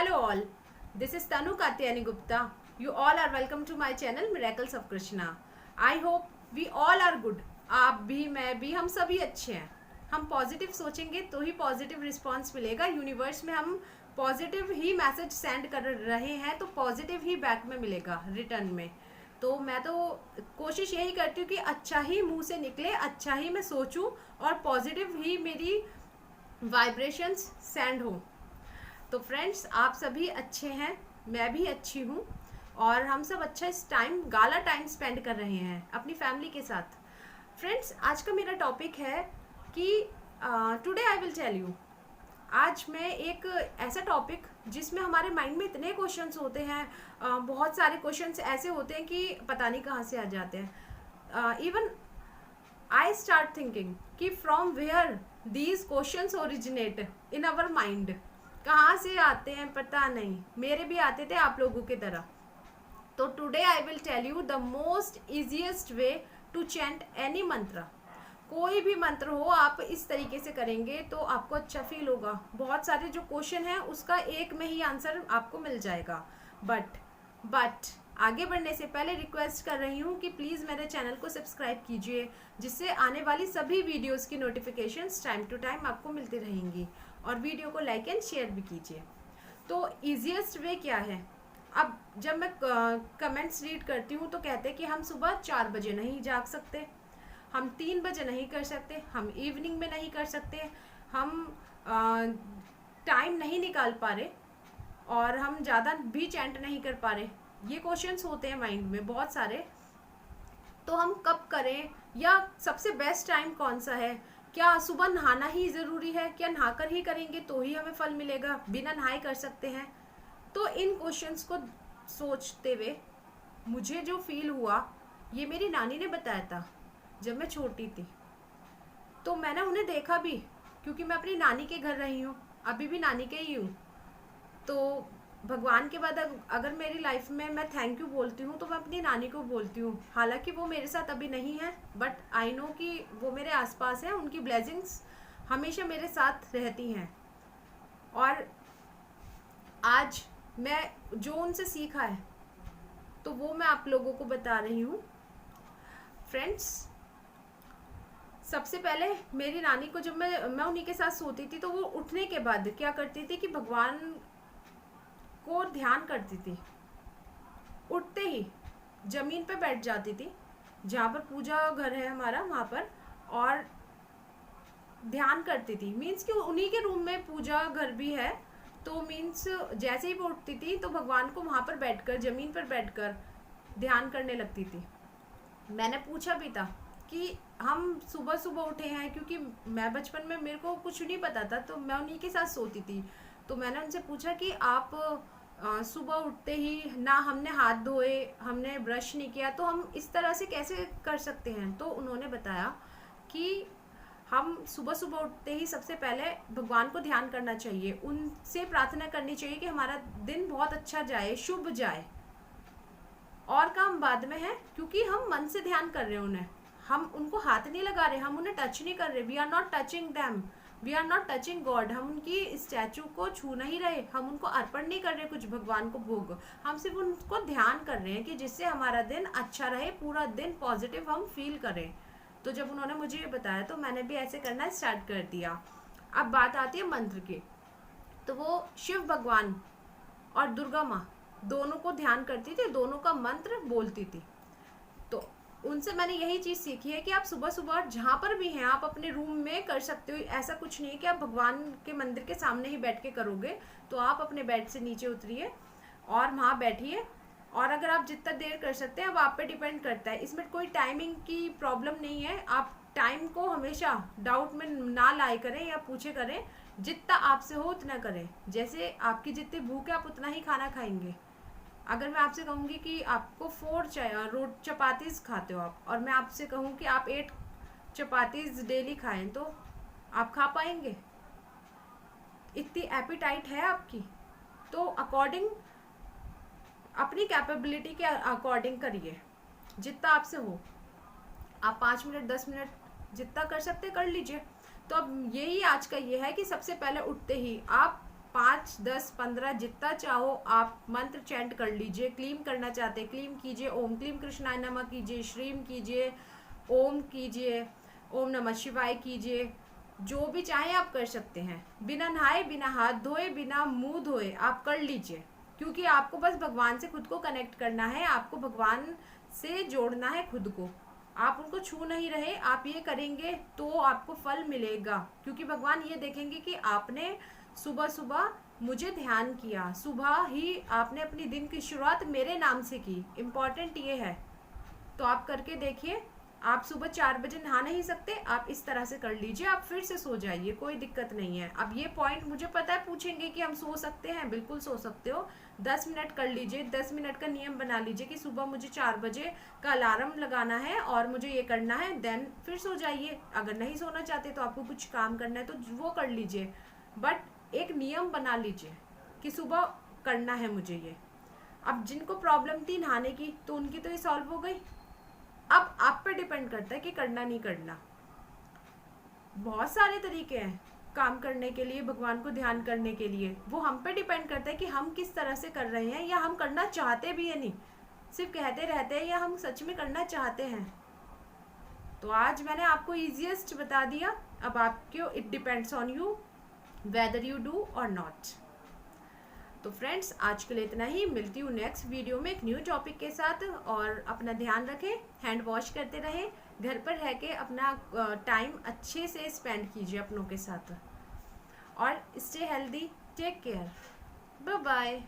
Hello all, this is Tanu Katyani Gupta. You all are welcome to my channel Miracles of Krishna. I hope we all are good. आप भी, मैं भी, हम सभी अच्छे हैं. हम पॉजिटिव सोचेंगे तो ही पॉजिटिव रिस्पॉन्स मिलेगा. यूनिवर्स में हम पॉजिटिव ही मैसेज सेंड कर रहे हैं तो पॉजिटिव ही बैक में मिलेगा रिटर्न में. तो मैं तो कोशिश यही करती हूँ कि अच्छा ही मुंह से निकले, अच्छा ही मैं सोचूं और पॉजिटिव ही मेरी वाइब्रेशंस सेंड हो. तो फ्रेंड्स, आप सभी अच्छे हैं, मैं भी अच्छी हूँ और हम सब अच्छा इस गाला टाइम स्पेंड कर रहे हैं अपनी फैमिली के साथ. फ्रेंड्स, आज का मेरा टॉपिक है कि today I will tell you. आज मैं एक ऐसा टॉपिक जिसमें हमारे माइंड में इतने क्वेश्चंस होते हैं, बहुत सारे क्वेश्चंस ऐसे होते हैं कि पता नहीं कहाँ से आ जाते हैं. इवन आई स्टार्ट थिंकिंग कि from where these questions originate in our mind. कहाँ से आते हैं पता नहीं, मेरे भी आते थे आप लोगों की तरह. तो today I will tell you the most easiest way to chant any mantra. कोई भी मंत्र हो, आप इस तरीके से करेंगे तो आपको अच्छा फील होगा. बहुत सारे जो क्वेश्चन है उसका एक में ही आंसर आपको मिल जाएगा. बट आगे बढ़ने से पहले रिक्वेस्ट कर रही हूँ कि प्लीज़ मेरे चैनल को सब्सक्राइब कीजिए, जिससे आने वाली सभी वीडियोस की नोटिफिकेशंस टाइम टू टाइम आपको मिलती रहेंगी. और वीडियो को लाइक एंड शेयर भी कीजिए. तो ईजीएस्ट वे क्या है? अब जब मैं कमेंट्स रीड करती हूँ तो कहते हैं कि हम सुबह 4 बजे नहीं जाग सकते, हम 3 बजे नहीं कर सकते, हम इवनिंग में नहीं कर सकते, हम टाइम नहीं निकाल पा रहे और हम ज़्यादा भी चैंट नहीं कर पा रहे. ये क्वेश्चंस होते हैं माइंड में बहुत सारे. तो हम कब करें, या सबसे बेस्ट टाइम कौन सा है? क्या सुबह नहाना ही ज़रूरी है? क्या नहाकर ही करेंगे तो ही हमें फल मिलेगा, बिना नहाए कर सकते हैं? तो इन क्वेश्चंस को सोचते हुए मुझे जो फील हुआ, ये मेरी नानी ने बताया था जब मैं छोटी थी. तो मैंने उन्हें देखा भी, क्योंकि मैं अपनी नानी के घर रही हूँ, अभी भी नानी के ही हूँ. तो भगवान के बाद अगर मेरी लाइफ में मैं थैंक यू बोलती हूँ तो मैं अपनी नानी को बोलती हूँ. हालांकि वो मेरे साथ अभी नहीं है, बट आई नो कि वो मेरे आसपास है. उनकी ब्लेसिंग्स हमेशा मेरे साथ रहती हैं. और आज मैं जो उनसे सीखा है तो वो मैं आप लोगों को बता रही हूँ. फ्रेंड्स, सबसे पहले मेरी नानी को जब मैं उन्हीं के साथ सोती थी तो वो उठने के बाद क्या करती थी कि भगवान को ध्यान करती थी. उठते ही जमीन पे बैठ जाती थी, जहाँ पर पूजा घर है हमारा वहाँ पर, और ध्यान करती थी. मीन्स कि उन्हीं के रूम में पूजा घर भी है. तो मीन्स जैसे ही वो उठती थी तो भगवान को वहाँ पर बैठकर, जमीन पर बैठकर ध्यान करने लगती थी. मैंने पूछा भी था कि हम सुबह सुबह उठे हैं, क्योंकि मैं बचपन में मेरे को कुछ नहीं पता था तो मैं उन्हीं के साथ सोती थी. तो मैंने उनसे पूछा कि आप सुबह उठते ही ना हमने हाथ धोए, हमने ब्रश नहीं किया, तो हम इस तरह से कैसे कर सकते हैं? तो उन्होंने बताया कि हम सुबह सुबह उठते ही सबसे पहले भगवान को ध्यान करना चाहिए, उनसे प्रार्थना करनी चाहिए कि हमारा दिन बहुत अच्छा जाए, शुभ जाए. और काम बाद में है, क्योंकि हम मन से ध्यान कर रहे हैं उन्हें. हम उनको हाथ नहीं लगा रहे, हम उन्हें टच नहीं कर रहे. We are not touching them, we are not touching God. हम उनकी स्टैचू को छू नहीं रहे, हम उनको अर्पण नहीं कर रहे कुछ भगवान को भोग. हम सिर्फ उनको ध्यान कर रहे हैं कि जिससे हमारा दिन अच्छा रहे, पूरा दिन पॉजिटिव हम फील करें. तो जब उन्होंने मुझे ये बताया तो मैंने भी ऐसे करना स्टार्ट कर दिया. अब बात आती है मंत्र की. तो वो शिव भगवान और दुर्गा माँ दोनों को ध्यान करती थी, दोनों का मंत्र बोलती थी. तो उनसे मैंने यही चीज़ सीखी है कि आप सुबह सुबह जहाँ पर भी हैं, आप अपने रूम में कर सकते हो. ऐसा कुछ नहीं है कि आप भगवान के मंदिर के सामने ही बैठ के करोगे. तो आप अपने बेड से नीचे उतरिए और वहाँ बैठिए, और अगर आप जितना देर कर सकते हैं, अब आप पे डिपेंड करता है. इसमें कोई टाइमिंग की प्रॉब्लम नहीं है. आप टाइम को हमेशा डाउट में ना लाए करें या पूछे करें. जितना आपसे हो उतना करें. जैसे आपकी जितनी भूख है आप उतना ही खाना खाएंगे. अगर मैं आपसे कहूँगी कि आपको 4 चपातीज खाते हो आप, और मैं आपसे कहूँ कि आप 8 चपातीज डेली खाएं, तो आप खा पाएंगे? इतनी एपिटाइट है आपकी? तो अकॉर्डिंग अपनी कैपेबिलिटी के अकॉर्डिंग करिए, जितना आपसे हो. आप 5 मिनट 10 मिनट जितना कर सकते कर लीजिए. तो अब यही आज का ये है कि सबसे पहले उठते ही आप 5, 10, 15 जितना चाहो आप मंत्र चैंट कर लीजिए। क्लीम करना चाहते हैं क्लीम कीजिए, ओम क्लीम कृष्णाय नमः कीजिए, श्रीम कीजिए, ओम कीजिए, ओम नमः शिवाय कीजिए, जो भी चाहे आप कर सकते हैं। बिना नहाए, बिना हाथ धोए, बिना मुंह धोए आप कर लीजिए, क्योंकि आपको बस भगवान से खुद को कनेक्ट करना है, आपको भगवान से जोड़ना है खुद को। आप उनको छू नहीं रहे, आप ये करेंगे तो आपको फल मिलेगा, क्योंकि भगवान ये देखेंगे कि आपने सुबह सुबह मुझे ध्यान किया, सुबह ही आपने अपनी दिन की शुरुआत मेरे नाम से की। इम्पॉर्टेंट ये है, तो आप करके देखिए। आप सुबह 4 बजे नहा नहीं सकते, आप इस तरह से कर लीजिए, आप फिर से सो जाइए, कोई दिक्कत नहीं है। अब ये पॉइंट मुझे पता है पूछेंगे कि हम सो सकते हैं, बिल्कुल सो सकते हो। 10 मिनट कर लीजिए, 10 मिनट का नियम बना लीजिए कि सुबह मुझे 4 बजे का अलार्म लगाना है और मुझे ये करना है, देन फिर सो जाइए। अगर नहीं सोना चाहते तो आपको कुछ काम करना है तो वो कर लीजिए, बट एक नियम बना लीजिए कि सुबह करना है मुझे ये। अब जिनको प्रॉब्लम थी नहाने की तो उनकी तो ये सॉल्व हो गई। अब आप पे डिपेंड करता है कि करना नहीं करना। बहुत सारे तरीके हैं काम करने के लिए, भगवान को ध्यान करने के लिए, वो हम पे डिपेंड करता है कि हम किस तरह से कर रहे हैं, या हम करना चाहते भी है, नहीं सिर्फ कहते रहते हैं, या हम सच में करना चाहते हैं। तो आज मैंने आपको इजीएस्ट बता दिया, अब आपको it depends on you whether you do और नॉट। तो फ्रेंड्स आज के लिए इतना ही, मिलती हूँ नेक्स्ट वीडियो में एक न्यू टॉपिक के साथ। और अपना ध्यान रखें, हैंड वॉश करते रहें, घर पर रह के अपना टाइम अच्छे से स्पेंड कीजिए अपनों के साथ, और stay healthy, take care, bye bye.